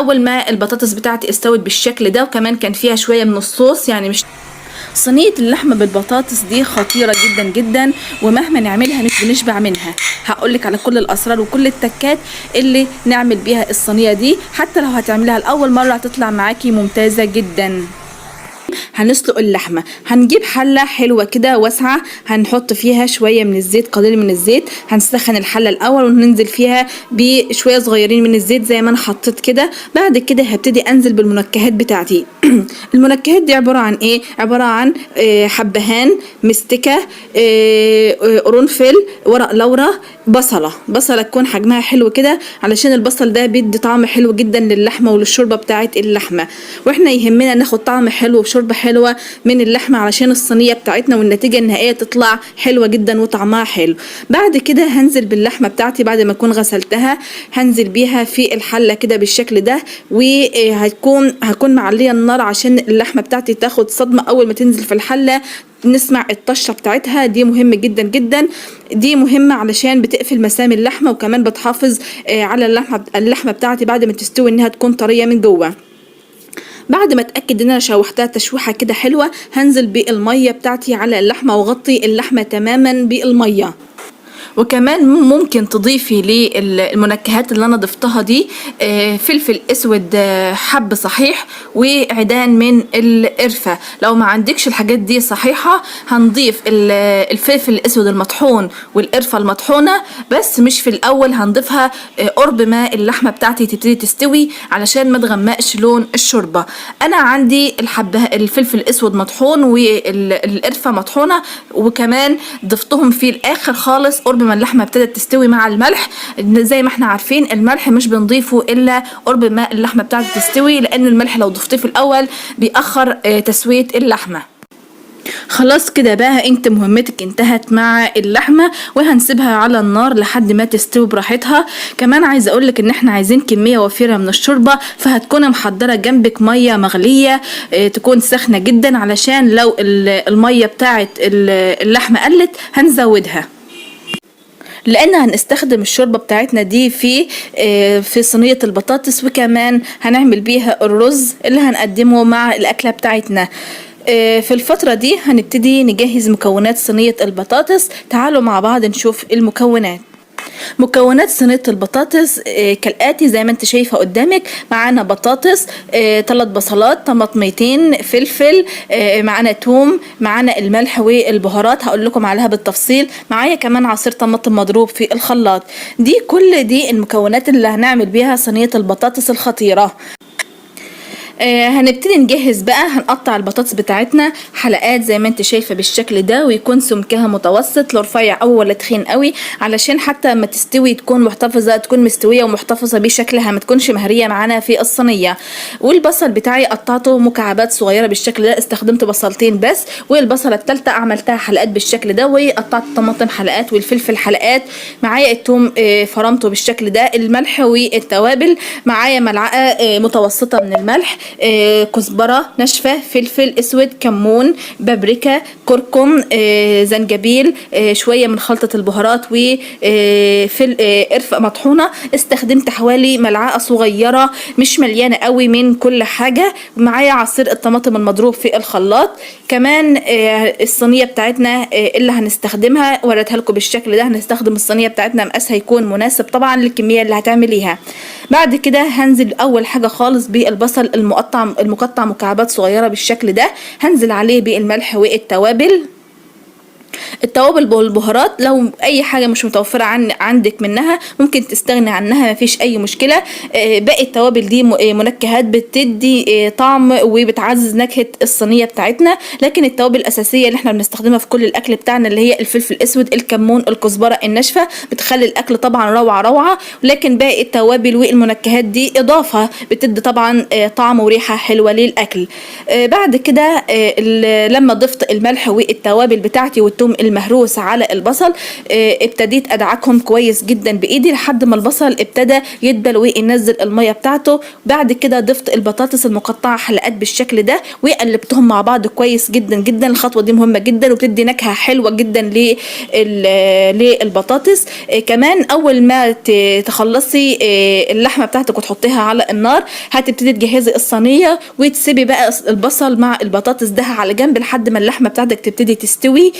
اول ما البطاطس بتاعتي استوت بالشكل ده وكمان كان فيها شويه من الصوص، يعني مش صينيه اللحمه بالبطاطس دي خطيره جدا جدا، ومهما نعملها مش بنشبع منها. هقولك على كل الاسرار وكل التكات اللي نعمل بيها الصينيه دي، حتى لو هتعملها لاول مره هتطلع معاكي ممتازه جدا. هنسلق اللحمه، هنجيب حله حلوه كده واسعه، هنحط فيها شويه من الزيت، قليل من الزيت. هنسخن الحله الاول وننزل فيها بشويه صغيرين من الزيت زي ما انا حطيت كده. بعد كده هبتدي انزل بالمنكهات بتاعتي. المنكهات دي عباره عن ايه؟ عباره عن حبهان، مستكه، قرنفل، ورق لورا، بصله تكون حجمها حلو كده، علشان البصل ده بيدي طعم حلو جدا للحمه وللشوربه بتاعت اللحمه، واحنا يهمنا ناخد طعم حلو وشوربه حلوه من اللحمه علشان الصينيه بتاعتنا والنتيجه النهائيه تطلع حلوه جدا وطعمها حلو. بعد كده هنزل باللحمه بتاعتي بعد ما اكون غسلتها، هنزل بيها في الحله كده بالشكل ده، وهكون معليه النار عشان اللحمه بتاعتي تاخد صدمه اول ما تنزل في الحله، نسمع الطشه بتاعتها. دي مهم جدا جدا، دي مهمه علشان بتقفل مسام اللحمه، وكمان بتحافظ على اللحمه بتاعتي بعد ما تستوي انها تكون طريه من جوه. بعد ما اتاكد ان انا شوحتها تشويحه كده حلوه، هنزل بالميه بتاعتي على اللحمه واغطي اللحمه تماما بالميه. وكمان ممكن تضيفي للمنكهات اللي انا ضفتها دي فلفل اسود حب صحيح وعيدان من القرفة. لو ما عندكش الحاجات دي صحيحة هنضيف الفلفل الاسود المطحون والقرفة المطحونة، بس مش في الاول، هنضيفها قرب ما اللحمة بتاعتي تبتدي تستوي علشان ما تغمقش لون الشوربة. انا عندي الفلفل الاسود مطحون والقرفة مطحونة، وكمان ضفتهم في الاخر خالص قرب ما اللحمه ابتدت تستوي مع الملح. زي ما احنا عارفين الملح مش بنضيفه الا قرب ما اللحمه بتاعتي تستوي، لان الملح لو ضفتيه في الاول بيأخر تسويه اللحمه. خلاص كده بقى انت مهمتك انتهت مع اللحمه، وهنسيبها على النار لحد ما تستوي براحتها. كمان عايزه اقولك ان احنا عايزين كميه وفيره من الشوربه، فهتكون محضره جنبك ميه مغليه تكون سخنه جدا، علشان لو الميه بتاعت اللحمه قلت هنزودها، لان هنستخدم الشوربه بتاعتنا دي في صينيه البطاطس، وكمان هنعمل بيها الرز اللي هنقدمه مع الاكله بتاعتنا. في الفتره دي هنبتدي نجهز مكونات صينيه البطاطس. تعالوا مع بعض نشوف المكونات. مكونات صينيه البطاطس كالاتي زي ما انت شايفه قدامك. معانا بطاطس، 3 بصلات، طماطميتين، فلفل، معانا توم، معانا الملح والبهارات هقول لكم عليها بالتفصيل، معايا كمان عصير طماطم مضروب في الخلاط. كل دي المكونات اللي هنعمل بيها صينيه البطاطس الخطيره. هنبتدي نجهز بقى. هنقطع البطاطس بتاعتنا حلقات زي ما انت شايفه بالشكل ده، ويكون سمكها متوسط، لا رفيع او ولا تخين قوي، علشان حتى ما تستوي تكون مستويه ومحتفظه بشكلها، ما تكونش مهريه معانا في الصينيه. والبصل بتاعي قطعته مكعبات صغيره بالشكل ده، استخدمت بصلتين بس، والبصله الثالثه عملتها حلقات بالشكل ده، وقطعت الطماطم حلقات والفلفل حلقات. معايا الثوم فرمته بالشكل ده، الملح والتوابل معايا ملعقه متوسطه من الملح، كزبرة ناشفة، فلفل اسود، كمون، بابريكا، كركم، زنجبيل، شوية من خلطة البهارات، قرفة مطحونة. استخدمت حوالي ملعقة صغيرة مش مليانة قوي من كل حاجة. معايا عصير الطماطم المضروب في الخلاط. كمان الصينية بتاعتنا اللي هنستخدمها وريتها لكم بالشكل ده. هنستخدم الصينية بتاعتنا مقاسها يكون مناسب طبعا للكمية اللي هتعمليها. بعد كده هنزل اول حاجة خالص بالبصل المقطع مكعبات صغيرة بالشكل ده، هنزل عليه بالملح والتوابل والبهارات. لو اي حاجه مش متوفره عندك منها ممكن تستغني عنها، مفيش اي مشكله. باقي التوابل دي منكهات بتدي طعم وبتعزز نكهه الصينيه بتاعتنا، لكن التوابل الاساسيه اللي احنا بنستخدمها في كل الاكل بتاعنا اللي هي الفلفل الاسود، الكمون، الكزبره الناشفه، بتخلي الاكل طبعا روعه. لكن باقي التوابل والمنكهات دي اضافه بتدي طبعا طعم وريحه حلوه للاكل. بعد كده لما ضفت الملح والتوابل بتاعتي التوم المهروس على البصل. ابتديت ادعكهم كويس جدا بايدي لحد ما البصل ابتدى يدبل وينزل الميه بتاعته. بعد كده ضفت البطاطس المقطعه حلقات بالشكل ده وقلبتهم مع بعض كويس جدا جدا. الخطوه دي مهمه جدا وبتدي نكهه حلوه جدا للبطاطس. كمان اول ما تخلصي اللحمه بتاعتك وتحطيها على النار هتبتدي تجهزي الصينيه وتسيبي بقى البصل مع البطاطس ده على جنب لحد ما اللحمه بتاعتك تبتدي تستوي.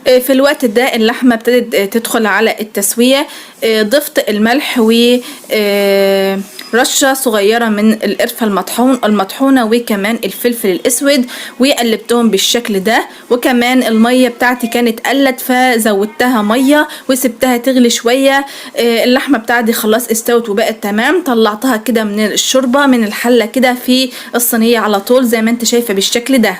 في الوقت ده اللحمة ابتدت تدخل على التسوية. ضفت الملح و رشة صغيرة من القرفة المطحونة وكمان الفلفل الأسود وقلبتهم بالشكل ده. وكمان المية بتاعتي كانت قلت فزودتها مية وسبتها تغلي شوية. اللحمة بتاعتي خلاص استوت وبقت تمام. طلعتها كده من الشوربة من الحلة كده في الصينية على طول زي ما انت شايفة بالشكل ده.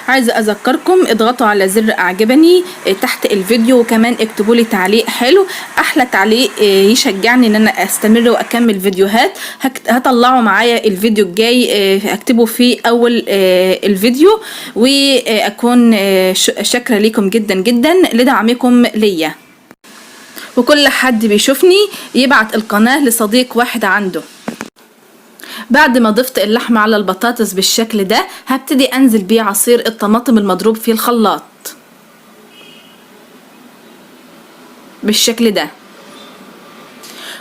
عايزه اذكركم اضغطوا على زر اعجبني تحت الفيديو وكمان اكتبوا لي تعليق حلو. احلى تعليق يشجعني ان انا استمر واكمل فيديوهات. هطلعوا معايا الفيديو الجاي هكتبه في اول الفيديو. واكون شاكره ليكم جدا جدا لدعمكم ليا. وكل حد بيشوفني يبعت القناه لصديق واحد عنده. بعد ما ضفت اللحمة على البطاطس بالشكل ده هبتدي انزل بيه عصير الطماطم المضروب في الخلاط بالشكل ده.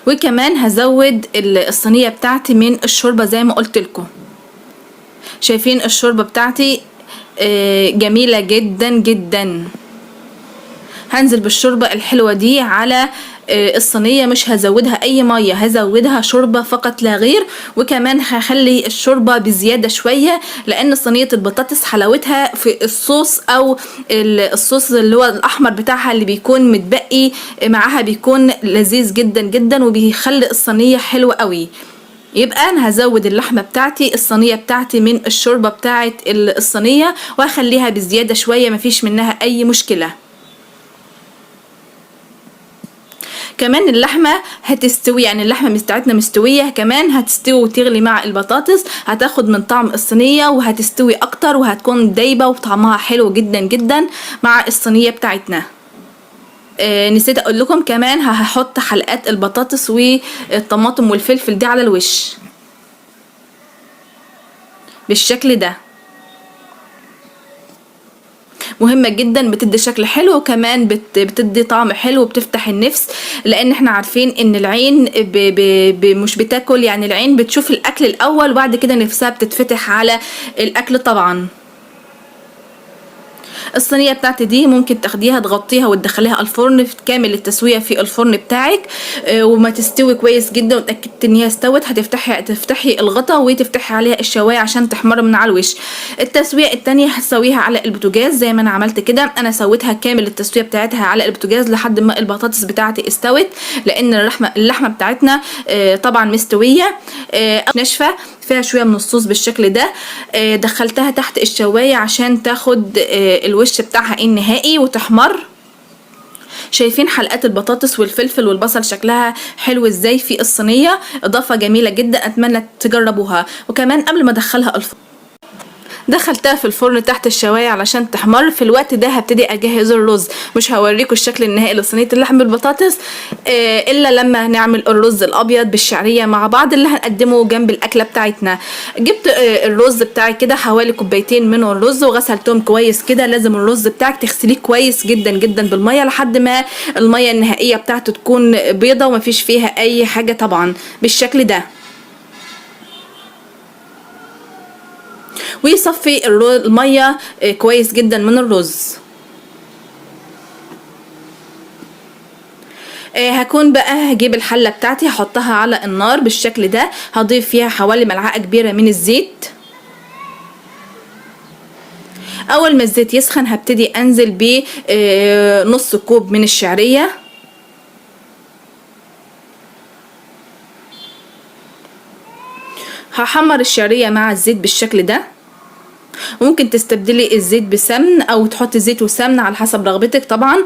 وكمان هزود الصينية بتاعتي من الشوربة زي ما قلت لكم. شايفين الشوربة بتاعتي جميلة جدا جدا. هنزل بالشوربة الحلوة دي على الصينية مش هزودها اي مية هزودها شوربة فقط لا غير. وكمان هخلي الشوربة بزيادة شوية لان صينية البطاطس حلاوتها في الصوص او الصوص اللي هو الاحمر بتاعها اللي بيكون متبقي معاها بيكون لذيذ جدا جدا وبيخلي الصينية حلوة قوي. يبقى انا هزود اللحمة بتاعتي الصينية بتاعتي من الشوربة بتاعت الصينية وهخليها بزيادة شوية مفيش منها اي مشكلة. كمان اللحمة هتستوي يعني اللحمة بتاعتنا مستوية كمان هتستوي وتغلي مع البطاطس هتاخد من طعم الصينية وهتستوي اكتر وهتكون دايبة وطعمها حلو جدا جدا مع الصينية بتاعتنا. نسيت اقول لكم كمان هحط حلقات البطاطس والطماطم والفلفل دي على الوش بالشكل ده. مهمة جدا بتدي شكل حلو وكمان بتدي طعم حلو وبتفتح النفس لان احنا عارفين ان العين مش بتاكل يعني العين بتشوف الاكل الاول وبعد كده نفسها بتتفتح على الاكل طبعا. الصينيه بتاعتي دي ممكن تاخديها تغطيها وتدخليها الفرن كامل التسويه في الفرن بتاعك وما تستوي كويس جدا وتاكدت ان هي استوت هتفتحي الغطا وتفتحي عليها الشوايه عشان تحمر من على الوش. التسويه التانية هتسويها على البوتاجاز زي ما انا عملت كده. انا سويتها كامل التسويه بتاعتها على البوتاجاز لحد ما البطاطس بتاعتي استوت لان اللحمه بتاعتنا طبعا مستويه ناشفه فيها شويه من الصوص بالشكل ده. دخلتها تحت الشوايه عشان تاخد الوش بتاعها النهائي وتحمر. شايفين حلقات البطاطس والفلفل والبصل شكلها حلو ازاي في الصينيه. اضافه جميله جدا اتمنى تجربوها. وكمان قبل ما ادخلها الفرن دخلتها في الفرن تحت الشوايه علشان تحمر. في الوقت ده هبتدي اجهز الرز. مش هوريكم الشكل النهائي لصينيه اللحم بالبطاطس الا لما نعمل الرز الابيض بالشعريه مع بعض اللي هنقدمه جنب الاكله بتاعتنا. جبت الرز بتاعي كده حوالي كوبايتين من الرز وغسلتهم كويس كده. لازم الرز بتاعك تغسليه كويس جدا جدا بالميه لحد ما الميه النهائيه بتاعته تكون بيضه ومفيش فيها اي حاجه طبعا بالشكل ده. ويصفي الميه كويس جدا من الرز. هكون بقى هجيب الحله بتاعتي هحطها على النار بالشكل ده. هضيف فيها حوالي ملعقه كبيره من الزيت. اول ما الزيت يسخن هبتدي انزل بنص كوب من الشعريه. هحمر الشعريه مع الزيت بالشكل ده. ممكن تستبدلي الزيت بسمن او تحطي زيت وسمن على حسب رغبتك طبعا.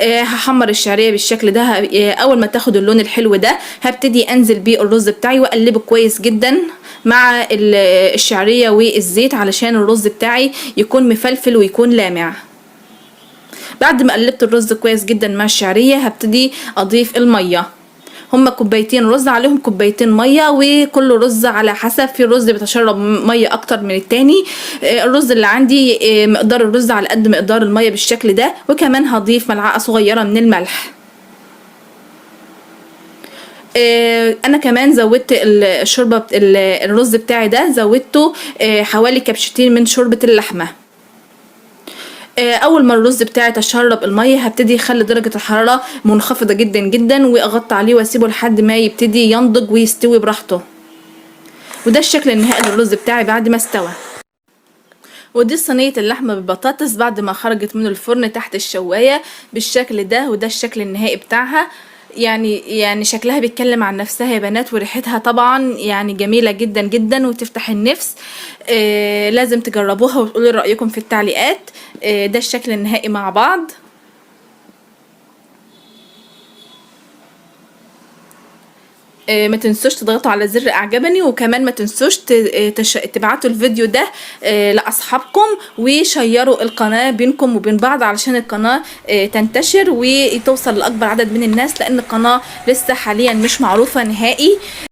هحمر الشعريه بالشكل ده. اول ما تاخد اللون الحلو ده هبتدي انزل بيه الرز بتاعي واقلبه كويس جدا مع الشعرية والزيت علشان الرز بتاعي يكون مفلفل ويكون لامع. بعد ما قلبت الرز كويس جدا مع الشعرية هبتدي اضيف المية. هما كوبايتين رز عليهم كوبايتين ميه، وكل رز على حسب، في رز بيتشرب ميه اكتر من التاني. الرز اللي عندي مقدار الرز على قد مقدار الميه بالشكل ده. وكمان هضيف ملعقه صغيره من الملح. انا كمان زودت الشوربه الرز بتاعي ده، زودته حوالي كبشتين من شوربه اللحمه. اول ما الرز بتاعي تشرب الميه هبتدي اخلي درجه الحراره منخفضه جدا جدا، واغطي عليه واسيبه لحد ما يبتدي ينضج ويستوي براحته. وده الشكل النهائي للرز بتاعي بعد ما استوى. ودي صينيه اللحمه بالبطاطس بعد ما خرجت من الفرن تحت الشوايه بالشكل ده. وده الشكل النهائي بتاعها. يعني شكلها بيتكلم عن نفسها يا بنات، وريحتها طبعا يعني جميلة جدا جدا وتفتح النفس. لازم تجربوها وتقولوا رأيكم في التعليقات. ده الشكل النهائي مع بعض. ما تنسوش تضغطوا على زر اعجبني، وكمان ما تنسوش تبعتوا الفيديو ده لاصحابكم، وشيروا القناة بينكم وبين بعض علشان القناة تنتشر وتوصل لاكبر عدد من الناس، لان القناة لسه حاليا مش معروفة نهائي.